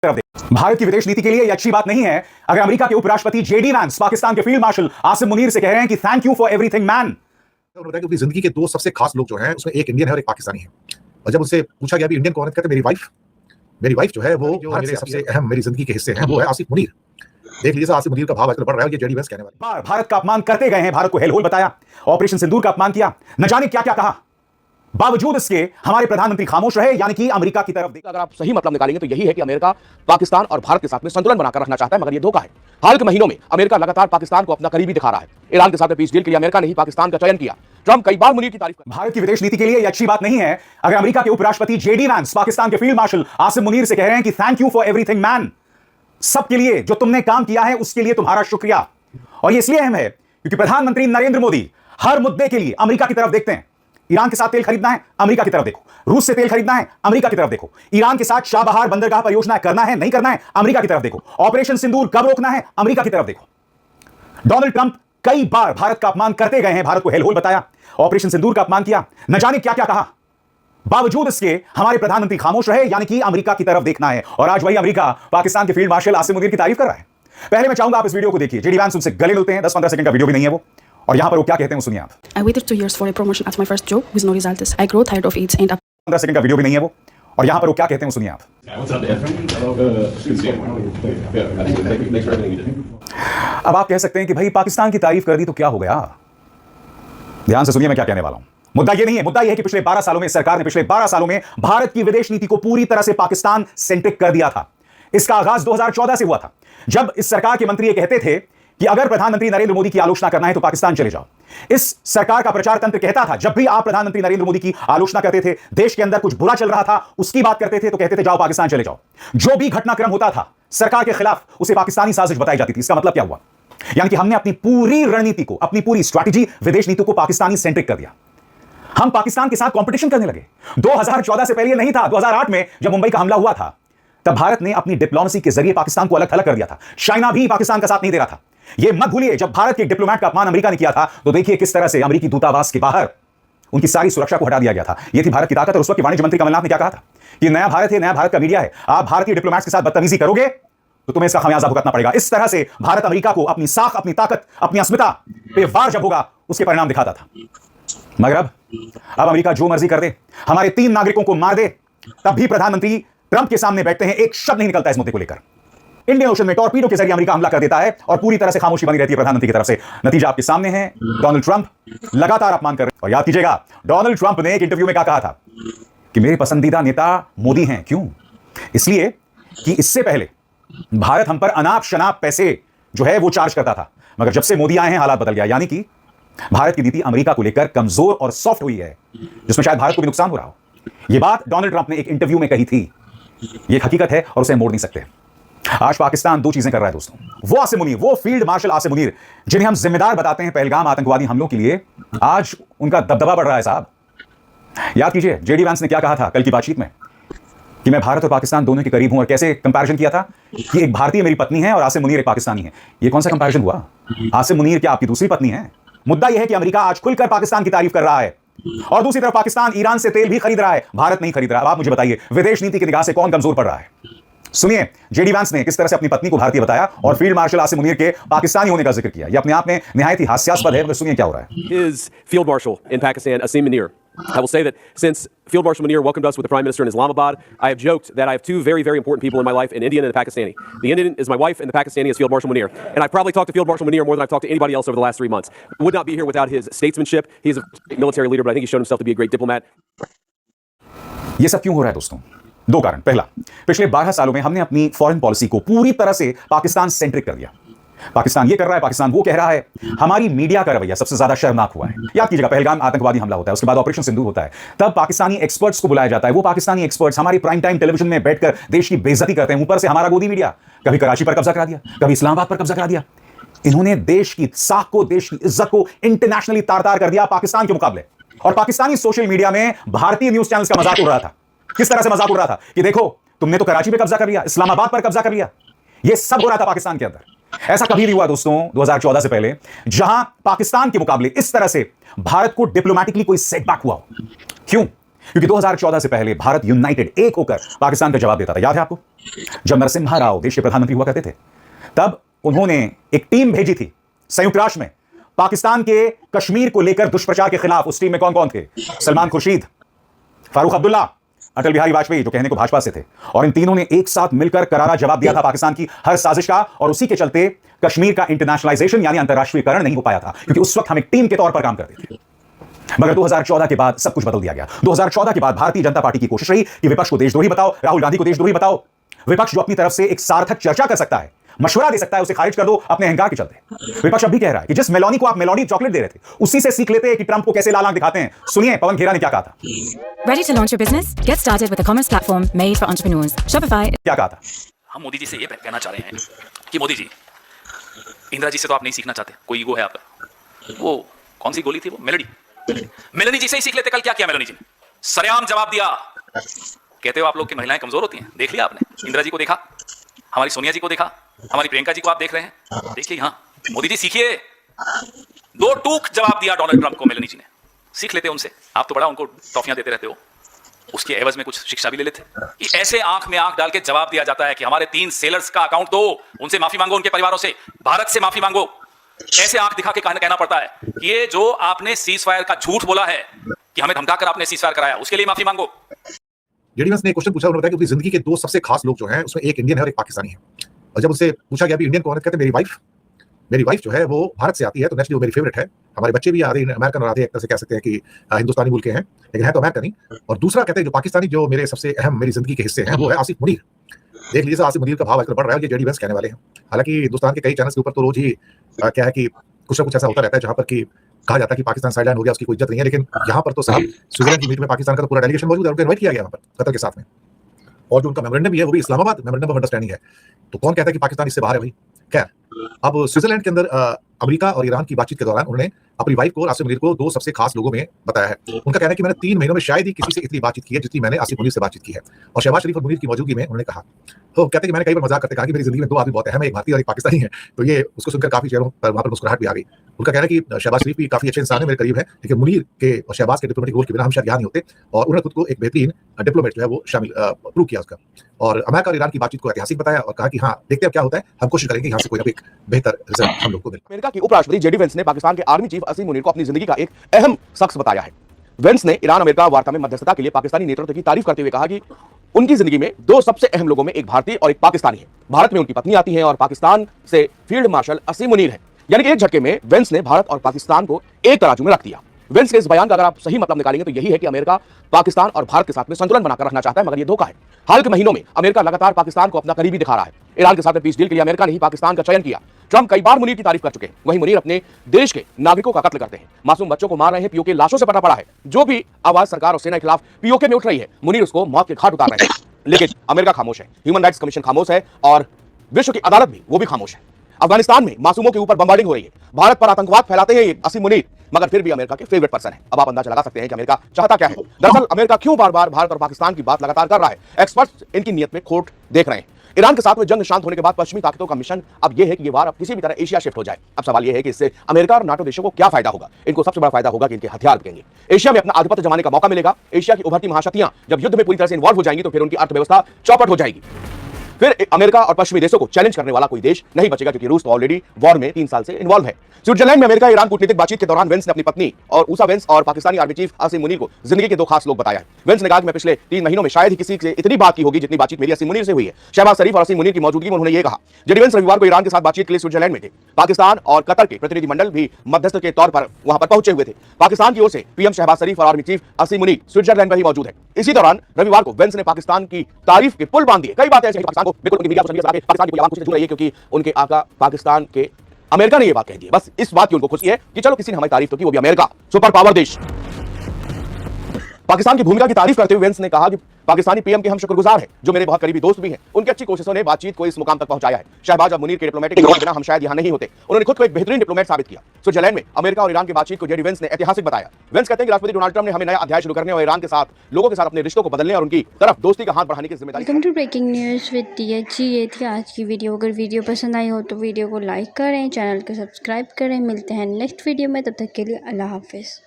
भारत की विदेश नीति के लिए यह अच्छी बात नहीं है अगर अमेरिका के उपराष्ट्रपति जेडी वैंस पाकिस्तान के फील्ड मार्शल आसिम मुनीर से कह रहे हैं कि thank you for everything man. उन्होंने बताया कि अपनी जिंदगी के दो सबसे खास लोग जो हैं उसमें एक इंडियन है और एक पाकिस्तानी है। और जब उससे पूछा गया भी इंडियन कौन है, कहते मेरी वाइफ जो है वो भारत से सबसे अहम मेरी जिंदगी के हिस्से हैं, वो है आसिफ मुनीर। देख लीजिए आसिफ मुनीर का भाव आजकल बढ़ रहा है। ये जेडी वैंस कहने वाले भारत का अपमान करते गए हैं, भारत को हेल-होल बताया, ऑपरेशन सिंदूर का अपमान किया, न जाने क्या क्या कहा। बावजूद इसके हमारे प्रधानमंत्री खामोश रहे, यानी कि अमेरिका की तरफ। अगर आप सही मतलब निकालेंगे तो यही है कि अमेरिका पाकिस्तान और भारत के साथ में संतुलन बनाकर रखना चाहता है, मगर ये धोखा है। हाल के महीनों में अमेरिका लगातार पाकिस्तान को अपना करीबी दिखा रहा है। ईरान के साथ पीस डील के लिए अमेरिका ने ही पाकिस्तान का चयन किया। ट्रंप कई बार मुनीर की तारीफ कर। भारत की विदेश नीति के लिए यह अच्छी बात नहीं है अगर अमेरिका के उपराष्ट्रपति जेडी वैंस पाकिस्तान के फील्ड मार्शल आसिम मुनीर से कह रहे हैं कि thank you for everything man. सबके लिए जो तुमने काम किया है उसके लिए तुम्हारा शुक्रिया। और यह इसलिए अहम है क्योंकि प्रधानमंत्री नरेंद्र मोदी हर मुद्दे के लिए अमेरिका की तरफ देखते हैं। ईरान के साथ तेल खरीदना है, अमेरिका की तरफ देखो। रूस से तेल खरीदना है, अमेरिका की तरफ देखो। ईरान के साथ शाहबहार बंदरगाह परियोजना करना है, नहीं करना है, अमेरिका की तरफ देखो। ऑपरेशन सिंदूर कब रोकना है, अमेरिका की तरफ देखो। डोनाल्ड ट्रंप कई बार भारत का अपमान करते गए हैं, भारत को हेल-होल बताया, ऑपरेशन सिंदूर का अपमान किया, न जाने क्या क्या कहा। बावजूद इसके हमारे प्रधानमंत्री खामोश रहे, यानी कि अमेरिका की तरफ देखना है। और आज वही अमेरिका पाकिस्तान के फील्ड मार्शल आसिम मुनीर की तारीफ कर रहा है। पहले मैं चाहूंगा आप इस वीडियो को देखिए। जेडी वैंस उनसे गले मिलते हैं, 10-15 सेकंड का वीडियो भी नहीं है वो, और यहां पर वो क्या कहते हैं वो सुनिए आप। I waited 2 years for a promotion at my first job with no results. I grew tired of it and 15 second का वीडियो भी नहीं है वो, और यहां पर वो क्या कहते हैं वो सुनिए आप। अब आप कह सकते हैं कि भाई पाकिस्तान की तारीफ कर दी तो क्या हो गया। ध्यान से सुनिए मैं क्या कहने वाला हूं। मुद्दा ये नहीं है, मुद्दा ये है कि पिछले 12 सालों में सरकार ने पिछले 12 सालों में भारत की विदेश नीति को पूरी तरह से पाकिस्तान सेंट्रिक कर दिया था। इसका आगाज 2014 से हुआ था, जब इस सरकार के मंत्री ये कहते थे कि अगर प्रधानमंत्री नरेंद्र मोदी की आलोचना करना है तो पाकिस्तान चले जाओ। इस सरकार का प्रचार तंत्र कहता था, जब भी आप प्रधानमंत्री नरेंद्र मोदी की आलोचना करते थे, देश के अंदर कुछ बुरा चल रहा था, उसकी बात करते थे, तो कहते थे जाओ पाकिस्तान चले जाओ। जो भी घटनाक्रम होता था सरकार के खिलाफ, उसे पाकिस्तानी साजिश बताई जाती थी। इसका मतलब क्या हुआ, यानी कि हमने अपनी पूरी रणनीति को, अपनी पूरी स्ट्रैटेजी, विदेश नीति को पाकिस्तानी सेंट्रिक कर दिया। हम पाकिस्तान के साथ कंपटीशन करने लगे। 2014 से पहले नहीं था। 2008 में जब मुंबई का हमला हुआ था, तब भारत ने अपनी डिप्लोमेसी के जरिए पाकिस्तान को अलग थलग कर दिया था। चाइना भी पाकिस्तान का साथ नहीं दे रहा था। यह मत भूलिए, जब भारत के डिप्लोमेट का अपमान अमेरिका ने किया था, तो देखिए किस तरह से अमेरिकी दूतावास के बाहर उनकी सारी सुरक्षा को हटा दिया गया था। यह थी भारत की ताकत। और उस वक्त वाणिज्य मंत्री कमलनाथ ने क्या कहा था कि नया भारत है, नया भारत का मीडिया है, आप भारतीय डिप्लोमेट्स के साथ बदतमीजी करोगे तो तुम्हें इसका खमियाजा भुगतना पड़ेगा। इस तरह से भारत अमेरिका को अपनी साख, अपनी ताकत, अपनी अस्मिता पे वार जब होगा उसके परिणाम दिखाता था। मगर अब अमेरिका जो मर्जी कर दे, हमारे 3 नागरिकों को मार दे, तब भी प्रधानमंत्री ट्रंप के सामने बैठते हैं, एक शब्द नहीं निकलता इस मुद्दे को लेकर। इंडियन ओशन में टॉर्पीडो के जरिए अमेरिका हमला कर देता है और पूरी तरह से खामोशी बनी रहती है प्रधानमंत्री की तरफ से। नतीजा आपके सामने है, डोनाल्ड ट्रंप लगातार अपमान कर रहे हैं। और याद कीजिएगा, डोनाल्ड ट्रंप ने एक इंटरव्यू में क्या कहा था कि मेरे पसंदीदा नेता मोदी हैं। क्यों? इसलिए कि इससे पहले भारत हम पर अनाप शनाप पैसे जो है वो चार्ज करता था, मगर जब से मोदी आए हैं हालात बदल गया। यानी कि भारत की नीति अमेरिका को लेकर कमजोर और सॉफ्ट हुई है, जिसमें शायद भारत को भी नुकसान हो रहा हो। यह बात डोनाल्ड ट्रंप ने एक इंटरव्यू में कही थी। यह हकीकत है और उसे मोड़ नहीं सकते। आज पाकिस्तान 2 चीजें कर रहा है दोस्तों। वो आसिम मुनीर, वो फील्ड मार्शल आसिम मुनीर, जिन्हें हम जिम्मेदार बताते हैं पहलगाम आतंकवादी हमलों के लिए, आज उनका दबदबा बढ़ रहा है साहब। याद कीजिए जेडी वैंस ने क्या कहा था कल की बातचीत में कि मैं भारत और पाकिस्तान दोनों के करीब हूं, और कैसे कंपैरिजन किया था कि एक भारतीय मेरी पत्नी है और आसिम मुनीर एक पाकिस्तानी है। यह कौन सा कंपैरिजन हुआ? आसिम मुनीर क्या आपकी दूसरी पत्नी है? मुद्दा यह है कि अमेरिका आज खुलकर पाकिस्तान की तारीफ कर रहा है, और दूसरी तरफ पाकिस्तान ईरान से तेल भी खरीद रहा है, भारत नहीं खरीद रहा। अब आप मुझे बताइए, विदेश नीति की निगाह से कौन कमजोर पड़ रहा है? सुनिए जेडी वैंस ने किस तरह से अपनी पत्नी को भारतीय बताया और फील्ड मार्शल आसिम मुनीर के पाकिस्तानी होने का जिक्र किया। यह अपने आप में निहायत ही हास्यास्पद है। सुनिए क्या हो रहा है। His Field Marshal in Pakistan, Asim Munir. I will say that since Field Marshal Munir welcomed us with the Prime Minister in Islamabad, I have joked that I have 2 very, very important people in my life, an Indian and a Pakistani. The Indian is my wife, and the Pakistani is Field Marshal Munir. And I've probably talked to Field Marshal Munir more than I've talked to anybody else over the last 3 months. Would not be here without his statesmanship. He's a military leader, but I think he's shown himself to be a great diplomat. यह सब क्यों हो रहा है दोस्तों? 2 कारण। पहला, पिछले 12 सालों में हमने अपनी फॉरेन पॉलिसी को पूरी तरह से पाकिस्तान सेंट्रिक कर दिया। पाकिस्तान ये कर रहा है, पाकिस्तान वो कह रहा है। हमारी मीडिया का रवैया सबसे ज्यादा शर्मनाक हुआ है। याद कीजिएगा, पहलगाम आतंकवादी हमला होता है, उसके बाद ऑपरेशन सिंदूर होता है, तब पाकिस्तानी एक्सपर्ट्स को बुलाया जाता है। वो पाकिस्तानी एक्सपर्ट्स हमारी प्राइम टाइम टेलीविजन में बैठकर देश की बेइज्जती करते हैं। ऊपर से हमारा गोदी मीडिया कभी कराची पर कब्जा करा दिया, कभी इस्लामाबाद पर कब्जा करा दिया। इन्होंने देश की साख को, देश की इज्जत को इंटरनेशनली तार-तार कर दिया पाकिस्तान के मुकाबले। और पाकिस्तानी सोशल मीडिया में भारतीय न्यूज चैनल्स का मजाक उड़ रहा था। किस तरह से मजाक उड़ रहा था कि देखो तुमने तो कराची पे कब्जा कर लिया, इस्लामाबाद पर कब्जा कर लिया। यह सब हो रहा था पाकिस्तान के अंदर। ऐसा कभी नहीं हुआ दोस्तों 2014 से पहले, जहां पाकिस्तान के मुकाबले इस तरह से भारत को डिप्लोमैटिकली कोई सेटबैक हुआ हो। क्यों? क्योंकि 2014 से पहले भारत यूनाइटेड एक होकर पाकिस्तान का जवाब देता था। याद है आपको, जब नरसिम्हा राव देश के प्रधानमंत्री हुआ करते थे, तब उन्होंने एक टीम भेजी थी संयुक्त राष्ट्र में पाकिस्तान के कश्मीर को लेकर दुष्प्रचार के खिलाफ। उस टीम में कौन कौन थे? सलमान खुर्शीद, फारूक अब्दुल्ला, अटल बिहारी वाजपेयी जो कहने को भाजपा से थे, और इन तीनों ने एक साथ मिलकर करारा जवाब दिया था पाकिस्तान की हर साजिश का। और उसी के चलते कश्मीर का इंटरनेशनलाइजेशन यानी अंतरराष्ट्रीयकरण नहीं हो पाया था, क्योंकि उस वक्त हम एक टीम के तौर पर काम करते थे। मगर 2014 के बाद सब कुछ बदल दिया गया। 2014 के बाद भारतीय जनता पार्टी की कोशिश रही कि विपक्ष को देशद्रोही बताओ, राहुल गांधी को देशद्रोही बताओ। विपक्ष जो अपनी तरफ से एक सार्थक चर्चा कर सकता है, मशवरा दे सकता है, उसे खारिज कर दो अपने अहंकार के चलते। विपक्ष अब भी कह रहा है कि जिस मेलोनी को आप मेलोडी चॉकलेट दे रहे थे, उसी से सीख लेते हैं कि ट्रंप को कैसे लाल आंख दिखाते हैं। सुनिए पवन खेरा ने क्या कहा था। Ready to launch your business? Get started with a commerce platform made for entrepreneurs. Shopify. क्या कहा था? हम मोदी जी से ये कहना चाह रहे हैं कि मोदी जी, इंदिरा जी से तो आप नहीं सीखना चाहते, कोई ईगो है आपका। वो कौन सी गोली थी वो? मेलनी जी से ही सीख लेते। कल क्या किया मेलनी जी ने? सरेआम जवाब दिया। कहते हो आप लोग की महिलाएं कमजोर होती हैं, देख लिया आपने। इंदिरा जी को देखा, हमारी सोनिया जी को देखा, हमारी प्रियंका जी को आप देख रहे हैं, देखिए। हाँ, मोदी जी सीखिए। दो टूक जवाब दिया डोनाल्ड ट्रंप को मेलनी जी ने, सीख लेते उनसे। आप तो बड़ा उनको टॉफियां देते रहते हो, उसके एवज में कुछ शिक्षा भी ले लेते। कि ऐसे आंख में आंख डाल के जवाब दिया जाता है कि हमारे 3 सेलर्स का अकाउंट दो, उनसे माफी मांगो, उनके परिवारों से, भारत से माफी मांगो। ऐसे आंख दिखा के कहना पड़ता है कि ये जो आपने सीज फायर का झूठ बोला है कि हमें धमकाकर आपने सीज फायर कराया, उसके लिए माफी मांगो। जेडी वंस ने क्वेश्चन पूछा, उन्होंने बताया कि अपनी जिंदगी के 2 सबसे खास लोग जो हैं, उसमें एक इंडियन है और एक पाकिस्तानी है। और जब उससे पूछा गया भी इंडियन कौन है, कहते मेरी वाइफ जो है वो भारत से आती है, तो नेचुरली वो मेरी फेवरेट है। हमारे बच्चे भी आधे अमेरिकन और आधे एक तरह से कह सकते हैं कि हिंदुस्तानी मुल्क के हैं, लेकिन है तो अमेरिकन। और दूसरा कहते हैं जो पाकिस्तानी, जो मेरे सबसे अहम मेरी जिंदगी के हिस्से हैं, वो है आसिफ मुनीर। देख लीजिए आसिफ मुनीर का भाव आजकल बढ़ रहा है, ये जेडी वंस कहने वाले हैं। हालांकि हिंदुस्तान के कई चैनल्स के ऊपर तो रोज ही क्या है कि कुछ ना कुछ ऐसा होता रहता है जहां पर कि कहा जाता है कि पाकिस्तान साइडलाइन हो गया, उसकी कोई इज्जत नहीं है। लेकिन यहाँ पर तो साहब स्विट्जरलैंड की मीट में पाकिस्तान का तो पूरा डेलीगेशन मौजूद है, उनको इन्वाइट किया गया वहाँ पर कतर के साथ में। और जो उनका मेमोरेंडम भी है वो भी इस्लामाबाद मेमोरेंडम ऑफ अंडरस्टैंडिंग है। तो कौन कहता है कि पाकिस्तान इससे बाहर है भाई? खैर, अब स्विट्जरलैंड के अंदर अमेरिका और ईरान की बातचीत के दौरान उन्होंने अपनी वाइफ को और आसिफ मुनीर को 2 सबसे खास लोगों में बताया है। उनका कहना है कि मैंने 3 महीनों में शायद ही किसी से इतनी बातचीत की है जितनी मैंने आसिफ मुनीर से बातचीत की है। और शहबाज शरीफ और मुनीर की मौजूदगी में उन्होंने कहा, तो कहते हैं कि मैंने कई बार मजाक करते कहा कि मेरी जिंदगी में 2 आदमी बहुत अहम है, एक भारतीय और एक पाकिस्तानी है। तो ये उसको सुनकर काफी चेहरों पर वहां पर मुस्कुराहट भी आ गई। उनका कहना है कि शहबाज शरीफ भी काफी अच्छे इंसान है, मेरे करीब है, लेकिन मुनीर के और शहबाज के डिप्लोमेटिक रोल के बिना हम शायद यहाँ नहीं होते। और उन्होंने खुद को एक बेहतरीन डिप्लोमेट जो है वो शामिल प्रूव किया उसका। और अमेरिका और ईरान की बातचीत को ऐतिहासिक बताया और कहा कि हाँ देखते हैं क्या होता है, हम कोशिश करेंगे यहाँ से कोई ना कोई बेहतर रिजल्ट हम लोग को मिले। अमेरिका के उपराष्ट्रपति जेडी वेंस ने पाकिस्तान के आर्मी चीफ असीम मुनीर को अपनी जिंदगी का एक अहम शख्स बताया है। वेंस ने ईरान अमेरिका वार्ता में मध्यस्थता के लिए पाकिस्तानी नेतृत्व की तारीफ करते हुए कहा कि उनकी जिंदगी में 2 सबसे अहम लोगों में एक भारतीय और एक पाकिस्तानी है। भारत में उनकी पत्नी आती है और पाकिस्तान से फील्ड मार्शल असीम मुनीर है। यानी कि एक झटके में वेंस ने भारत और पाकिस्तान को एक तराजू में रख दिया। वेंस के इस बयान का अगर आप सही मतलब निकालेंगे तो यही है कि अमेरिका पाकिस्तान और भारत के साथ में संतुलन बनाकर रखना चाहता है, मगर यह धोखा है। हाल के महीनों में अमेरिका लगातार पाकिस्तान को अपना करीबी दिखा रहा है। ईरान के साथ पीस डील के लिए अमेरिका ने ही पाकिस्तान का चयन किया। ट्रंप कई बार मुनीर की तारीफ कर चुके हैं, वहीं मुनीर अपने देश के नागरिकों का कत्ल करते हैं, मासूम बच्चों को मार रहे हैं, पीओके लाशों से पटा पड़ा है। जो भी आवाज सरकार और सेना के खिलाफ पीओके में उठ रही है, मुनीर उसको मौत के घाट उतार रहे हैं। लेकिन अमेरिका खामोश है, ह्यूमन राइट्स कमीशन खामोश है और विश्व की अदालत भी वो भी खामोश है। अफगानिस्तान में मासूमों के ऊपर बमबार्डिंग हो रही है, भारत पर आतंकवाद फैलाते हैं ये असीम मुनीर, मगर फिर भी अमेरिका के फेवरेट पर्सन है। अब आप अंदाजा लगा सकते हैं कि अमेरिका चाहता क्या है। दरअसल अमेरिका क्यों बार-बार भारत और पाकिस्तान की बात लगातार कर रहा है, एक्सपर्ट्स इनकी नीयत में खोट देख रहे हैं। ईरान के साथ में जंग शांत होने के बाद पश्चिमी ताकतों का मिशन अब यह है कि ये वार अब किसी भी तरह एशिया शिफ्ट हो जाए। अब सवाल यह है कि इससे अमेरिका और नाटो देशों को क्या फायदा होगा। इनको सबसे बड़ा फायदा होगा कि इनके हथियार बिकेंगे, एशिया में अपना आधिपत्य जमाने का मौका मिलेगा। एशिया की उभरती महाशक्तियां जब युद्ध में पूरी तरह से इन्वॉल्व हो जाएंगी तो फिर उनकी अर्थव्यवस्था चौपट हो जाएगी। फिर अमेरिका और पश्चिमी देशों को चैलेंज करने वाला कोई देश नहीं बचेगा, क्योंकि रूस तो ऑलरेडी वॉर में 3 साल से इन्वॉल्व है। स्विट्जरलैंड में अमेरिका ईरान कूटनीतिक बातचीत के दौरान वेंस ने अपनी पत्नी और ऊसा वेंस और पाकिस्तानी आर्मी चीफ आसिम मुनीर को जिंदगी के 2 खास लोग बताया है। वेंस ने कहा कि मैं पिछले 3 महीनों में शायद ही किसी से इतनी बात की होगी जितनी बातचीत मेरी आसिम मुनीर से हुई है। शहबाज शरीफ और आसिम मुनीर की मौजूदगी में उन्होंने ये कहा। जेडी वेंस रविवार को ईरान के साथ बातचीत के लिए स्विट्जरलैंड में थे। पाकिस्तान और कतर के प्रतिनिधिमंडल भी मध्यस्थ के तौर पर वहां पर पहुंचे हुए थे। पाकिस्तान की ओर से पीएम शहबाज शरीफ और army chief Asim Munir Switzerland में ही मौजूद है। इसी दौरान रविवार को वेंस ने पाकिस्तान की तारीफ के पुल बांध दिए। कई बातें ऐसी पाकिस्तान को बिल्कुल उनकी मीडिया पाकिस्तान की कोई आवाज कुछ नहीं रही है, क्योंकि उनके आका पाकिस्तान के अमेरिका ने यह बात कह दी है। बस इस बात की उनको खुशी है कि चलो किसी ने हमारी तारीफ तो की, वो भी अमेरिका, सुपर पावर देश। पाकिस्तान की भूमिका की तारीफ करते हुए वेंस ने कहा कि पाकिस्तानी पीएम के हम शुक्रगुजार हैं, जो मेरे बहुत करीबी दोस्त भी हैं। उनकी अच्छी कोशिशों ने बातचीत को इस मुकाम तक पहुंचाया है। शहबाज और मुनीर के डिप्लोमेटिक रोल के बिना हम शायद यहां नहीं होते। उन्होंने खुद को एक बेहतरीन डिप्लोमेट साबित किया। स्विट्जरलैंड में अमेरिका और ईरान की बातचीत को जेडी वेंस ने ऐतिहासिक बताया। वेंस कहते हैं कि राष्ट्रपति डोनाल्ड ट्रंप ने हमें नया अध्याय शुरू करने और ईरान के साथ लोगों के साथ अपने रिश्तों को बदलने और उनकी तरफ दोस्ती का हाथ बढ़ाने की जिम्मेदारी। Welcome to breaking news with TH. ये थी आज की वीडियो। अगर वीडियो पसंद आई हो तो वीडियो को लाइक करें, चैनल को सब्सक्राइब करें। मिलते हैं नेक्स्ट वीडियो में, तब तक के लिए अल्लाह हाफिज़।